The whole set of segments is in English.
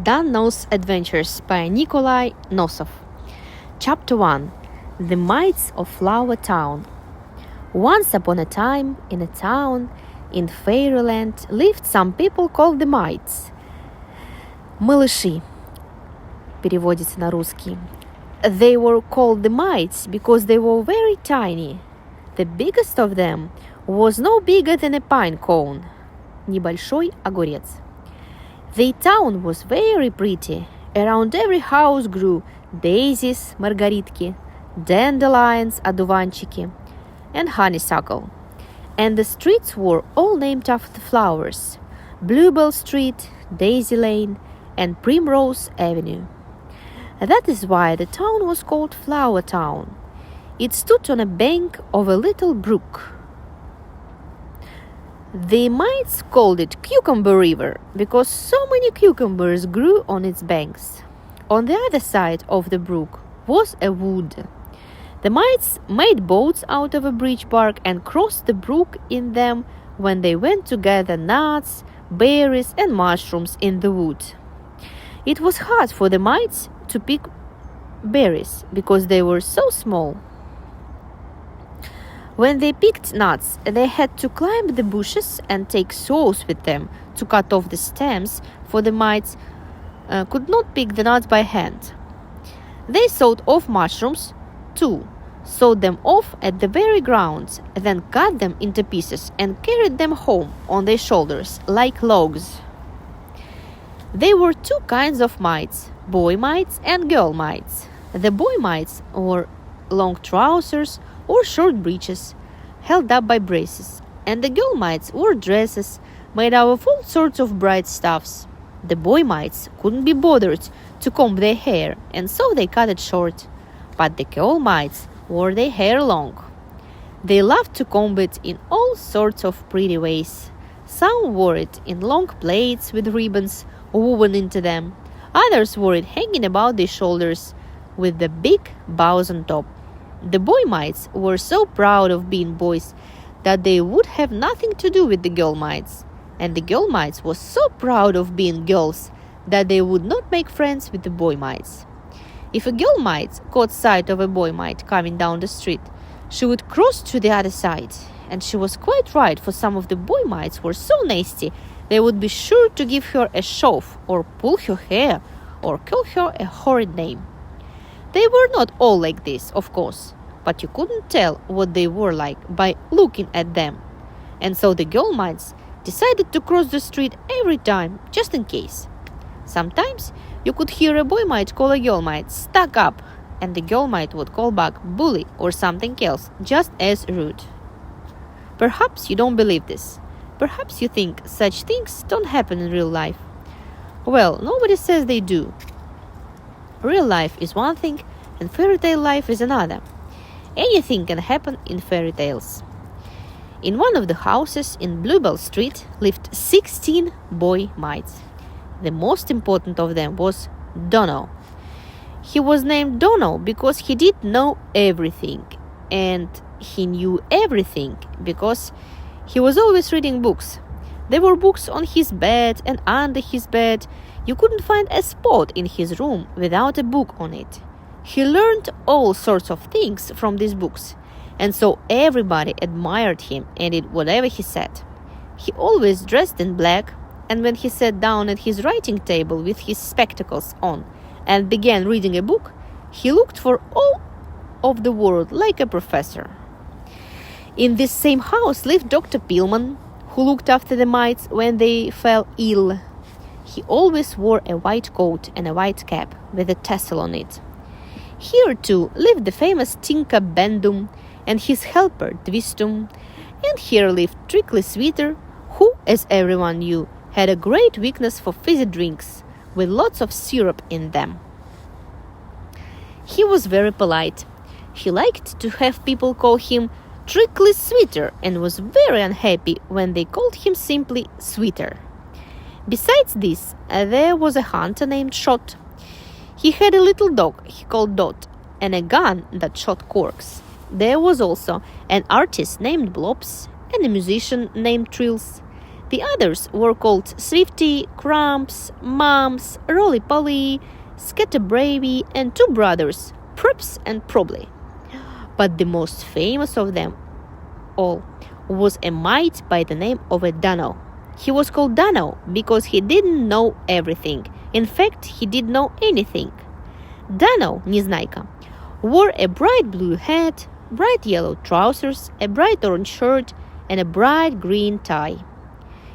Dunno's Adventures by Nikolai Nosov. Chapter 1. The Mites of Flower Town. Once upon a time, in a town in Fairyland, lived some people called the Mites. Малыши. Переводится на русский. They were called the Mites because they were very tiny. The biggest of them was no bigger than a pine cone. Небольшой огурец. The town was very pretty. Around every house grew daisies, маргаритки, dandelions, одуванчики, and honeysuckle. And the streets were all named after flowers: Bluebell Street, Daisy Lane, and Primrose Avenue. That is why the town was called Flower Town. It stood on a bank of a little brook. The Mites called it Cucumber River because so many cucumbers grew on its banks. On the other side of the brook was a wood. The Mites made boats out of a birch bark and crossed the brook in them when they went to gather nuts, berries, and mushrooms in the wood. It was hard for the Mites to pick berries because they were so small. When they picked nuts, they had to climb the bushes and take saws with them to cut off the stems, for the Mites could not pick the nuts by hand. They sawed off mushrooms, too, sawed them off at the very ground, then cut them into pieces and carried them home on their shoulders like logs. There were two kinds of Mites, boy Mites and girl Mites. The boy Mites wore long trousers or short breeches held up by braces, and the girl Mites wore dresses made out of all sorts of bright stuffs. The boy Mites couldn't be bothered to comb their hair, and so they cut it short, but the girl Mites wore their hair long. They loved to comb it in all sorts of pretty ways. Some wore it in long plaits with ribbons woven into them. Others wore it hanging about their shoulders with the big bows on top. The boy Mites were so proud of being boys that they would have nothing to do with the girl Mites, and the girl Mites were so proud of being girls that they would not make friends with the boy Mites. If a girl Mite caught sight of a boy Mite coming down the street, she would cross to the other side, and she was quite right, for some of the boy Mites were so nasty they would be sure to give her a shove, or pull her hair, or call her a horrid name. They were not all like this, of course, but you couldn't tell what they were like by looking at them. And so the girl Mites decided to cross the street every time, just in case. Sometimes you could hear a boy Mite call a girl Mite "stuck up," and the girl Mite would call back "bully" or something else, just as rude. Perhaps you don't believe this. Perhaps you think such things don't happen in real life. Well, nobody says they do. Real life is one thing, and fairy tale life is another. Anything can happen in fairy tales. In one of the houses in Bluebell Street lived 16 boy Mites. The most important of them was Dunno. He was named Dunno because he did know everything, and he knew everything because he was always reading books. There were books on his bed and under his bed. You couldn't find a spot in his room without a book on it. He learned all sorts of things from these books, and so everybody admired him and did whatever he said. He always dressed in black, and when he sat down at his writing table with his spectacles on and began reading a book, he looked for all of the world like a professor. In this same house lived Dr. Pillman, who looked after the Mites when they fell ill. He always wore a white coat and a white cap with a tassel on it. Here, too, lived the famous Tinka Bendum and his helper Twistum, and here lived Trickly Sweeter, who, as everyone knew, had a great weakness for fizzy drinks with lots of syrup in them. He was very polite. He liked to have people call him Trickly Sweeter and was very unhappy when they called him simply Sweeter. Besides this, there was a hunter named Shot. He had a little dog he called Dot and a gun that shot corks. There was also an artist named Blops and a musician named Trills. The others were called Thrifty, Crumps, Mums, Rolly-Polly, Scatterbrained, and two brothers, Props and Probly. But the most famous of them all was a mite by the name of a Dunno. He was called Dunno because he didn't know everything. In fact, he didn't know anything. Dunno, Незнайка, wore a bright blue hat, bright yellow trousers, a bright orange shirt, and a bright green tie.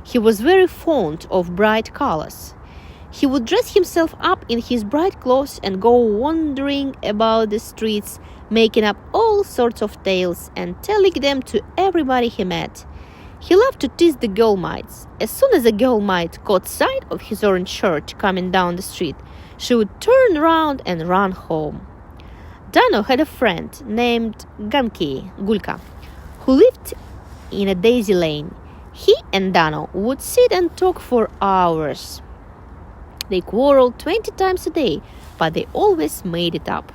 He was very fond of bright colors. He would dress himself up in his bright clothes and go wandering about the streets, making up all sorts of tales and telling them to everybody he met. He loved to tease the girl mites. As soon as a girl mite caught sight of his orange shirt coming down the street, she would turn around and run home. Dunno had a friend named Gulka, who lived in a daisy lane. He and Dunno would sit and talk for hours. They quarreled 20 times a day, but they always made it up.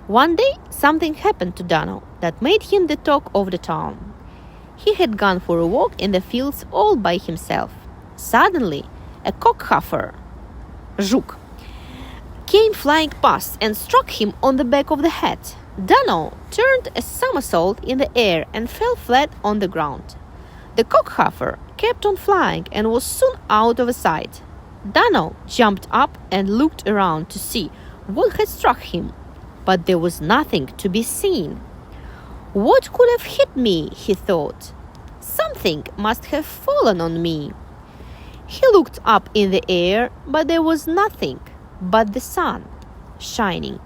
One day, something happened to Dunno that made him the talk of the town. He had gone for a walk in the fields all by himself. Suddenly, a cockhuffer, Жук, came flying past and struck him on the back of the head. Dunno turned a somersault in the air and fell flat on the ground. The cockhuffer kept on flying and was soon out of sight. Dunno jumped up and looked around to see what had struck him, but there was nothing to be seen. What could have hit me, he thought. Something must have fallen on me. He looked up in the air, but there was nothing but the sun shining.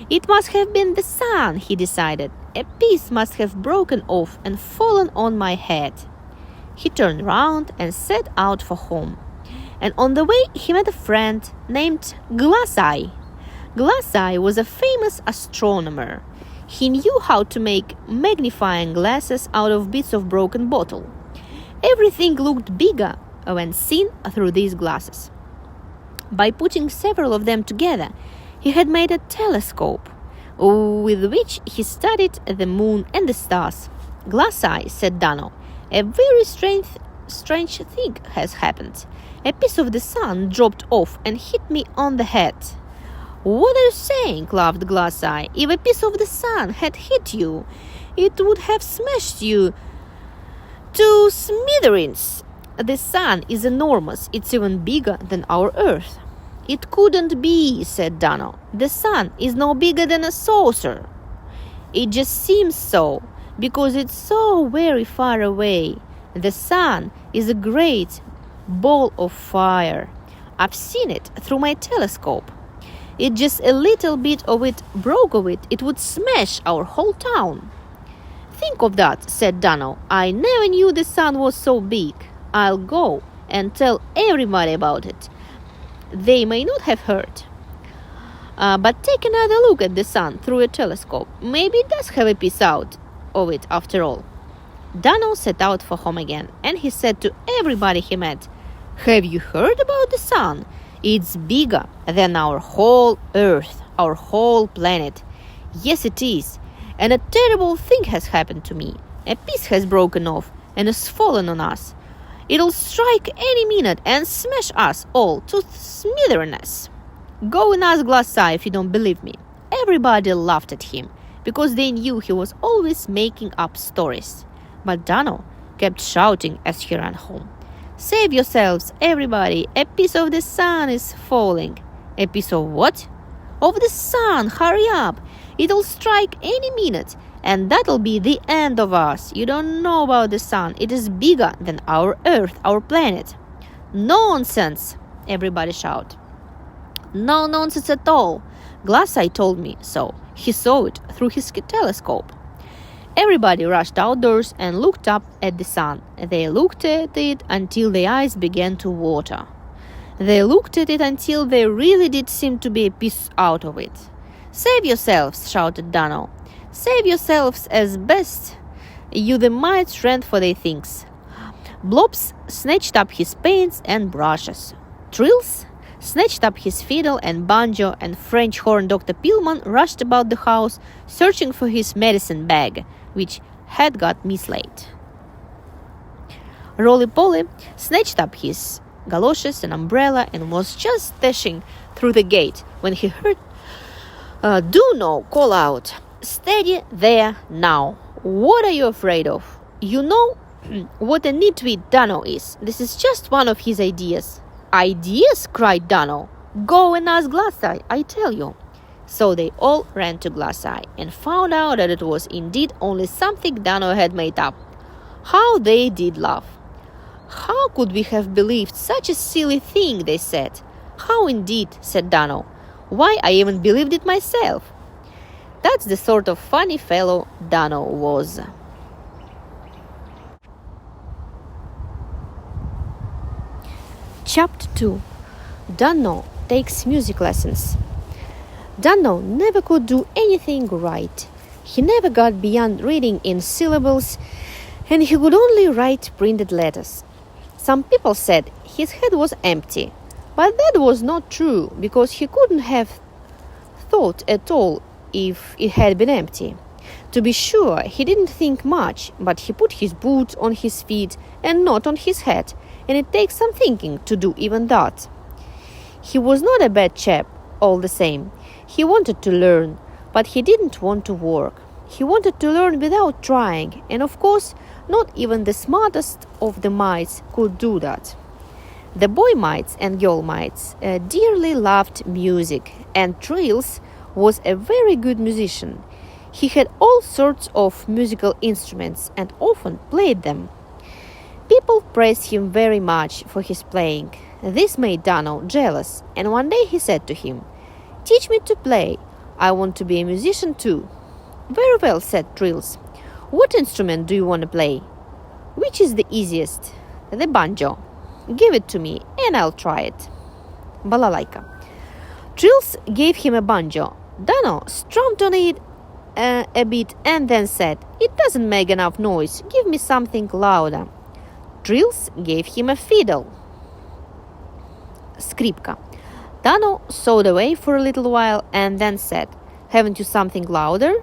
It must have been the sun, he decided. A piece must have broken off and fallen on my head. He turned round and set out for home. And on the way he met a friend named Glass-Eye. Glass-Eye was a famous astronomer. He knew how to make magnifying glasses out of bits of broken bottle. Everything looked bigger when seen through these glasses. By putting several of them together, he had made a telescope with which he studied the moon and the stars. Glass-Eye, said Dunno, a very strange thing has happened. A piece of the sun dropped off and hit me on the head. What are you saying? Laughed Glass-Eye. If a piece of the sun had hit you, it would have smashed you to smithereens. The sun is enormous. It's even bigger than our Earth. It couldn't be, said Dunno. The sun is no bigger than a saucer. It just seems so, because it's so very far away. The sun is a great ball of fire. I've seen it through my telescope. If just a little bit of it broke of it, it would smash our whole town. Think of that, said Dunno. I never knew the sun was so big. I'll go and tell everybody about it. They may not have heard. But take another look at the sun through a telescope. Maybe it does have a piece out of it after all. Dunno set out for home again, and he said to everybody he met, Have you heard about the sun? It's bigger than our whole Earth, our whole planet. Yes, it is. And a terrible thing has happened to me. A piece has broken off and has fallen on us. It'll strike any minute and smash us all to smithereens. Go and ask Glass-Eye if you don't believe me. Everybody laughed at him because they knew he was always making up stories. But Dunno kept shouting as he ran home. Save yourselves, everybody. A piece of the sun is falling. A piece of what? Of the sun. Hurry up. It'll strike any minute, and that'll be the end of us. You don't know about the sun. It is bigger than our Earth, our planet. Nonsense, everybody shouted. No nonsense at all. Glass-Eye told me so. He saw it through his telescope. Everybody rushed outdoors and looked up at the sun. They looked at it until their eyes began to water. They looked at it until there really did seem to be a piece out of it. Save yourselves, shouted Dunno. Save yourselves as best you the mites ran for their things. Blobs snatched up his paints and brushes. Trills snatched up his fiddle and banjo, and French horn Dr. Pillman rushed about the house searching for his medicine bag, which had got mislaid. Roly-Poly snatched up his galoshes and umbrella and was just dashing through the gate when he heard Dunno call out, "Steady there now. What are you afraid of? You know what a nitwit Dunno is. This is just one of his ideas." "Ideas?" cried Dunno. "Go and ask Glass-Eye, I tell you." So they all ran to Glass-Eye and found out that it was indeed only something Dunno had made up. How they did laugh. "How could we have believed such a silly thing?" they said. "How indeed?" said Dunno. "Why, I even believed it myself." That's the sort of funny fellow Dunno was. Chapter 2. Dunno takes music lessons. Dunno never could do anything right. He never got beyond reading in syllables, and he could only write printed letters. Some people said his head was empty, but that was not true, because he couldn't have thought at all if it had been empty. To be sure, he didn't think much, but he put his boots on his feet and not on his head, and it takes some thinking to do even that. He was not a bad chap, all the same. He wanted to learn, but he didn't want to work. He wanted to learn without trying, and of course, not even the smartest of the mites could do that. The boy mites and girl mites dearly loved music, and Trills was a very good musician. He had all sorts of musical instruments and often played them. People praised him very much for his playing. This made Dunno jealous, and one day he said to him, "Teach me to play. I want to be a musician too." "Very well," said Trills. "What instrument do you want to play?" "Which is the easiest?" "The banjo." "Give it to me, and I'll try it." Balalaika. Trills gave him a banjo. Dunno strummed on it a bit and then said, "It doesn't make enough noise. Give me something louder." Trills gave him a fiddle. Skripka. Dunno sawed away for a little while and then said, "Haven't you something louder?"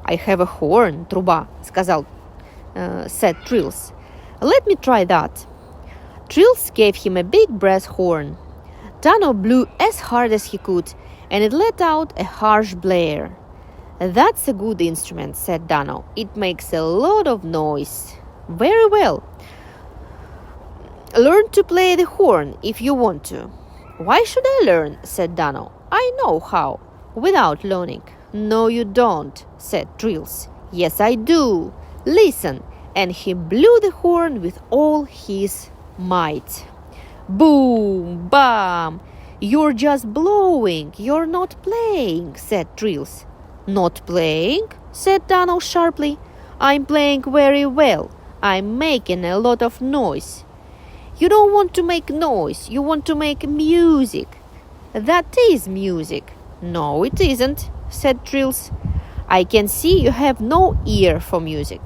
"I have a horn, труба," said Trills. "Let me try that." Trills gave him a big brass horn. Dunno blew as hard as he could, and it let out a harsh blare. "That's a good instrument," said Dunno. "It makes a lot of noise." "Very well. Learn to play the horn if you want to." "Why should I learn?" said Dunno. "I know how, without learning." "No, you don't," said Trills. "Yes, I do. Listen." And he blew the horn with all his might. Boom! Bam! "You're just blowing. You're not playing," said Trills. "Not playing?" said Dunno sharply. "I'm playing very well. I'm making a lot of noise." "You don't want to make noise. You want to make music." "That is music." "No, it isn't," said Trills. "I can see you have no ear for music."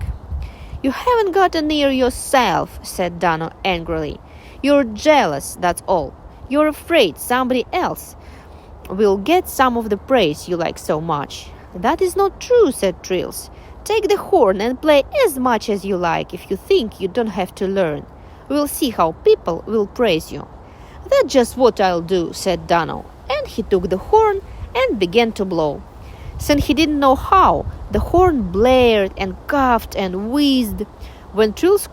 "You haven't got an ear yourself," said Dunno angrily. "You're jealous, that's all. You're afraid somebody else will get some of the praise you like so much." "That is not true," said Trills. "Take the horn and play as much as you like if you think you don't have to learn. We'll see how people will praise you." "That's just what I'll do," said Dunno, and he took the horn and began to blow. Since he didn't know how, the horn blared and coughed and wheezed. When Trills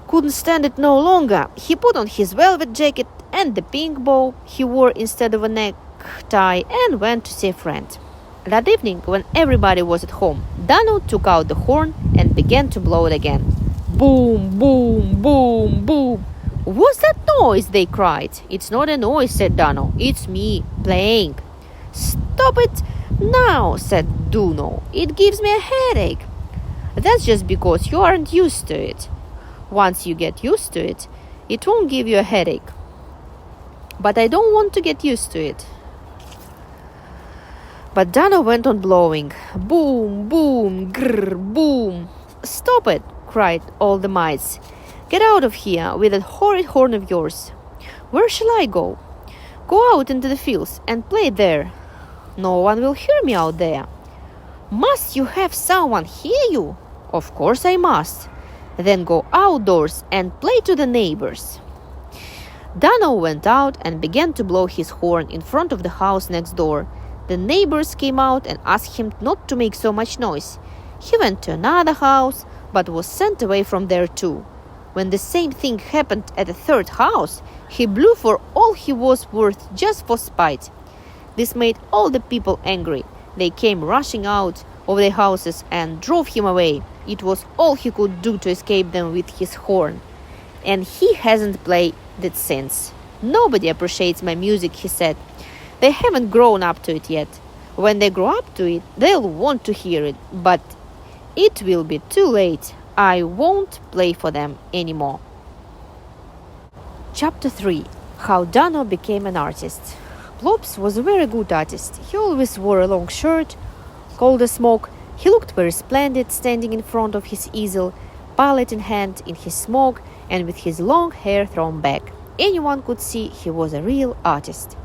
couldn't stand it no longer, he put on his velvet jacket and the pink bow he wore instead of a necktie and went to see a friend. That evening, when everybody was at home, Dunno took out the horn and began to blow it again. Boom, boom, boom, boom. "What's that noise?" they cried. "It's not a noise," said Dunno. "It's me playing." "Stop it now," said Dunno. "It gives me a headache." "That's just because you aren't used to it. Once you get used to it, it won't give you a headache." "But I don't want to get used to it." But Dunno went on blowing. Boom, boom, grrr, boom. "Stop it," cried all the mice. "Get out of here with that horrid horn of yours." "Where shall I go?" "Go out into the fields and play there." "No one will hear me out there." "Must you have someone hear you?" "Of course I must." Then go outdoors and play to the neighbors." Dunno went out and began to blow his horn in front of the house next door. The neighbors came out and asked him not to make so much noise. He went to another house, but was sent away from there too. When the same thing happened at a third house, he blew for all he was worth just for spite. This made all the people angry. They came rushing out of their houses and drove him away. It was all he could do to escape them with his horn. And he hasn't played it since. "Nobody appreciates my music," he said. "They haven't grown up to it yet. When they grow up to it, they'll want to hear it, but it will be too late. I won't play for them anymore." Chapter 3. How Dunno became an artist. Blops was a very good artist. He always wore a long shirt called a smock. He looked very splendid standing in front of his easel, palette in hand, in his smock, and with his long hair thrown back. Anyone could see he was a real artist.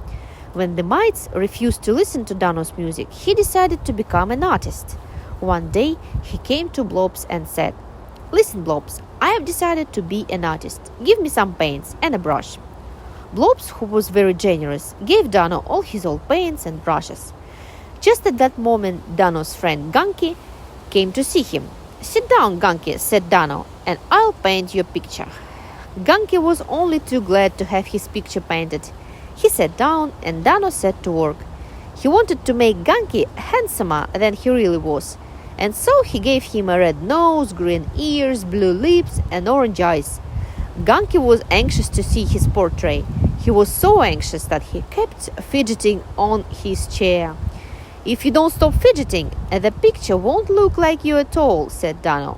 When the mites refused to listen to Dunno's music, he decided to become an artist. One day, he came to Blops and said, "Listen, Blops, I have decided to be an artist. Give me some paints and a brush." Blops, who was very generous, gave Dunno all his old paints and brushes. Just at that moment, Dunno's friend Gunky came to see him. "Sit down, Gunky," said Dunno, "and I'll paint your picture." Gunky was only too glad to have his picture painted. He sat down and Dunno set to work. He wanted to make Gunky handsomer than he really was, and so he gave him a red nose, green ears, blue lips, and orange eyes. Gunky was anxious to see his portrait. He was so anxious that he kept fidgeting on his chair. "If you don't stop fidgeting, the picture won't look like you at all," said Dunno.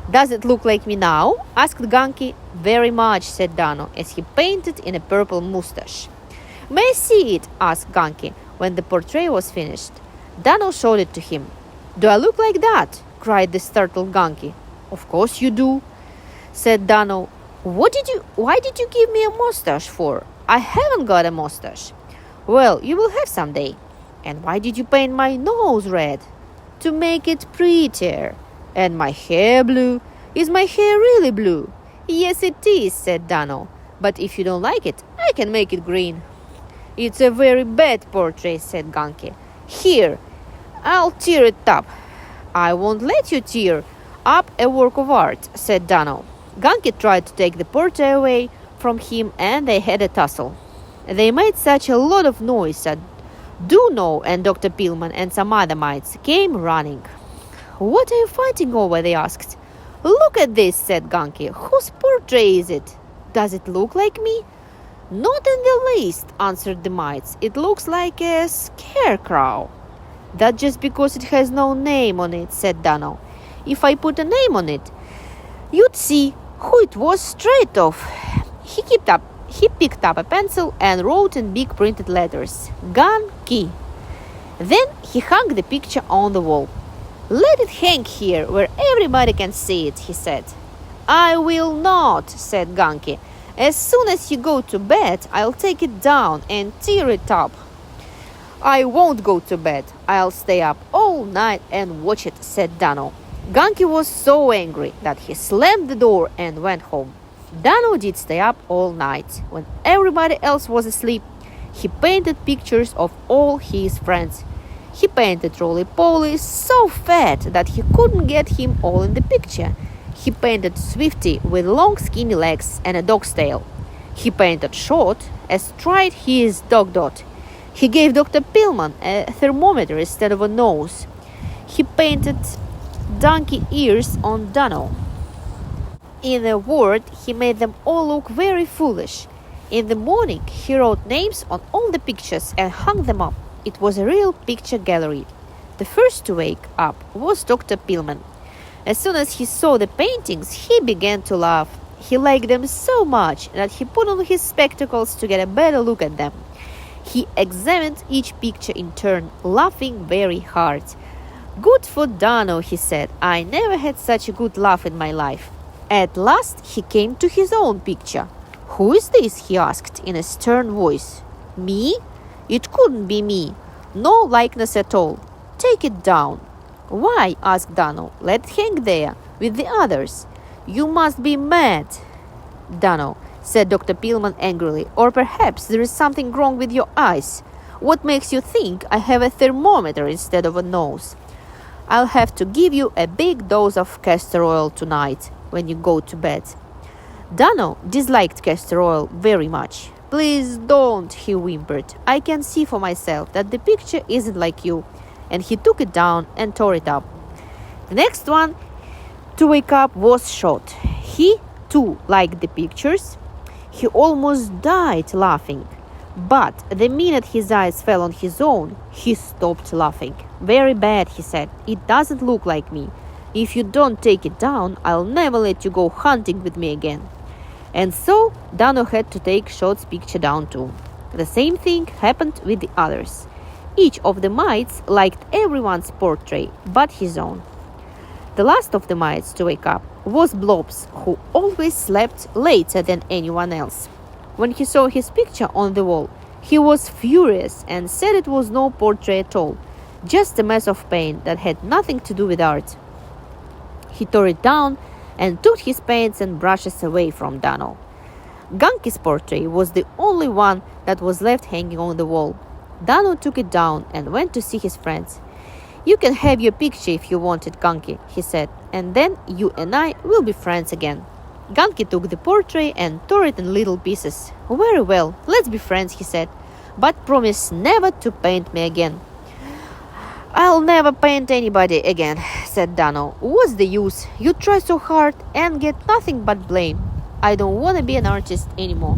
"Does it look like me now?" asked Gunky. "Very much," said Dunno, as he painted in a purple mustache. "May I see it?" asked Gunky, when the portrait was finished. Dunno showed it to him. "Do I look like that?" cried the startled Gunky. "Of course you do," said Dunno. Why did you give me a mustache for? I haven't got a mustache." "Well, you will have someday." "And why did you paint my nose red?" "To make it prettier." "And my hair blue? Is my hair really blue?" "Yes, it is," said Dunno. "But if you don't like it, I can make it green." "It's a very bad portrait," said Gunky. "Here, I'll tear it up." "I won't let you tear up a work of art," said Dunno. Gunky tried to take the portrait away from him, and they had a tussle. They made such a lot of noise that Dunno and Dr. Pillman and some other mites came running. "What are you fighting over?" they asked. "Look at this," said Gunky. "Whose portrait is it? Does it look like me?" "Not in the least," answered the mites. "It looks like a scarecrow." "That's just because it has no name on it," said Dunno. "If I put a name on it, you'd see who it was straight off." He picked up a pencil and wrote in big printed letters, "Gunky." Then he hung the picture on the wall. "Let it hang here where everybody can see it," he said. "I will not," said Gunky. "As soon as you go to bed, I'll take it down and tear it up." "I won't go to bed. I'll stay up all night and watch it," said Dunno. Gunky was so angry that he slammed the door and went home. Dunno did stay up all night. When everybody else was asleep, he painted pictures of all his friends. He painted Roly-Poly so fat that he couldn't get him all in the picture. He painted Swifty with long skinny legs and a dog's tail. He painted Short as straight his dog Dot. He gave Dr. Pillman a thermometer instead of a nose. He painted donkey ears on Dunno. In a word, he made them all look very foolish. In the morning, he wrote names on all the pictures and hung them up. It was a real picture gallery. The first to wake up was Dr. Pillman. As soon as he saw the paintings, he began to laugh. He liked them so much that he put on his spectacles to get a better look at them. He examined each picture in turn, laughing very hard. "Good for Dunno," he said. "I never had such a good laugh in my life." At last he came to his own picture. "Who is this?" he asked in a stern voice. "Me? It couldn't be me. No likeness at all. Take it down." "Why?" asked Dunno. "Let it hang there with the others." You must be mad, Dunno, said Dr. Pillman angrily. Or perhaps there is something wrong with your eyes. What makes you think I have a thermometer instead of a nose? I'll have to give you a big dose of castor oil tonight when you go to bed. Dunno disliked castor oil very much. Please don't, he whimpered. I can see for myself that the picture isn't like you. And he took it down and tore it up. The next one to wake up was Shot. He, too, liked the pictures. He almost died laughing. But the minute his eyes fell on his own, he stopped laughing. Very bad, he said. It doesn't look like me. If you don't take it down, I'll never let you go hunting with me again. And so Dunno had to take Shot's picture down too. The same thing happened with the others. Each of the mites liked everyone's portrait but his own. The last of the mites to wake up was Blobs, who always slept later than anyone else. When he saw his picture on the wall, he was furious and said it was no portrait at all, just a mess of paint that had nothing to do with art. He tore it down and took his paints and brushes away from Dunno. Gunky's portrait was the only one that was left hanging on the wall. Dunno took it down and went to see his friends. You can have your picture if you want it, Gunky, he said, and then you and I will be friends again. Gunky took the portrait and tore it in little pieces. Very well, let's be friends, he said, but promise never to paint me again. I'll never paint anybody again, said Dunno. What's the use? You try so hard and get nothing but blame. I don't want to be an artist anymore.